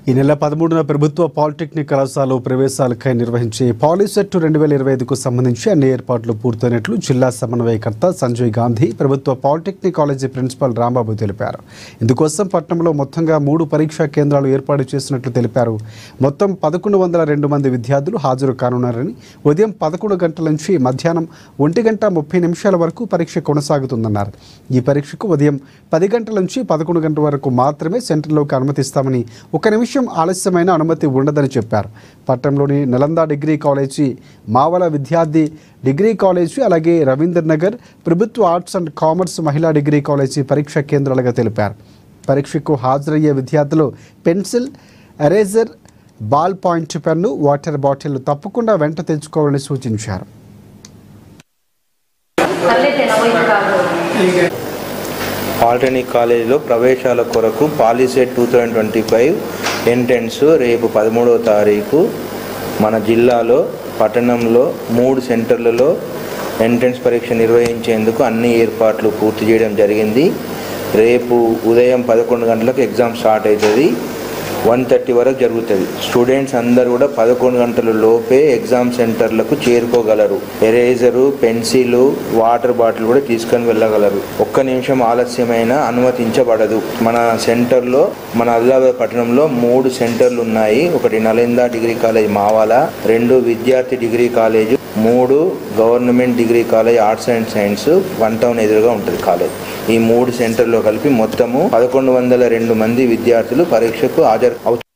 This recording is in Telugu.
ఈ నెల 13న ప్రభుత్వ పాలిటెక్నిక్ కళాశాలలో ప్రవేశాలకై నిర్వహించే పాలిసెట్ 2025కు సంబంధించి అన్ని ఏర్పాట్లు పూర్తయినట్లు జిల్లా సమన్వయకర్త సంజయ్ గాంధీ ప్రభుత్వ పాలిటెక్నిక్ కాలేజీ ప్రిన్సిపల్ రాంబాబు తెలిపారు. ఇందుకోసం పట్టణంలో మొత్తంగా 3 పరీక్షా కేంద్రాలు ఏర్పాటు చేసినట్లు తెలిపారు. మొత్తం 1102 మంది విద్యార్థులు హాజరు కానున్నారని, ఉదయం 11 గంటల నుంచి మధ్యాహ్నం 1:30 వరకు పరీక్ష కొనసాగుతుందన్నారు. ఈ పరీక్షకు ఉదయం 10 గంటల నుంచి 11 గంటల వరకు మాత్రమే సెంటర్లోకి అనుమతిస్తామని, 1 నిమిషం ఆలస్యమైన అనుమతి ఉండదని చెప్పారు. పట్టణంలోని నలంద డిగ్రీ కాలేజీ, మావల విద్యార్థి డిగ్రీ కాలేజీ, అలాగే రవీందర్ నగర్ ప్రభుత్వ ఆర్ట్స్ అండ్ కామర్స్ మహిళా డిగ్రీ కాలేజీ పరీక్షా కేంద్రాలుగా తెలిపారు. పరీక్షకు హాజరయ్యే విద్యార్థులు pencil, eraser, ball point pen, water bottle తప్పకుండా వెంట తెచ్చుకోవాలని సూచించారు. పాలిటెక్నిక్ కాలేజీలో ప్రవేశాల కొరకు పాలిసెట్ 2025 ఎంట్రన్స్ రేపు 13వ తారీఖు మన జిల్లాలో పట్టణంలో 3 సెంటర్లలో ఎంట్రన్స్ పరీక్ష నిర్వహించేందుకు అన్ని ఏర్పాట్లు పూర్తి చేయడం జరిగింది. రేపు ఉదయం 11 గంటలకు ఎగ్జామ్ స్టార్ట్ అవుతుంది, 1:30 వరకు జరుగుతుంది. స్టూడెంట్స్ అందరూ కూడా 11 గంటల లోపే ఎగ్జామ్ సెంటర్లకు చేరుకోగలరు. ఎరేజరు, పెన్సిల్, వాటర్ బాటిల్ కూడా తీసుకొని వెళ్ళగలరు. 1 నిమిషం ఆలస్యమైన అనుమతించబడదు. మన సెంటర్లో, మన ఆదిలాబాద్ పట్టణంలో 3 సెంటర్లు ఉన్నాయి. ఒకటి నలంద డిగ్రీ కాలేజ్ మావాల, 2 విద్యార్థి degree college, 3 government degree college arts and science 1 town ఎదురుగా ఉంటుంది కాలేజ్. ఈ 3 సెంటర్లో కలిపి మొత్తము 1102 మంది విద్యార్థులు పరీక్షకు హాజరు అవుతారు.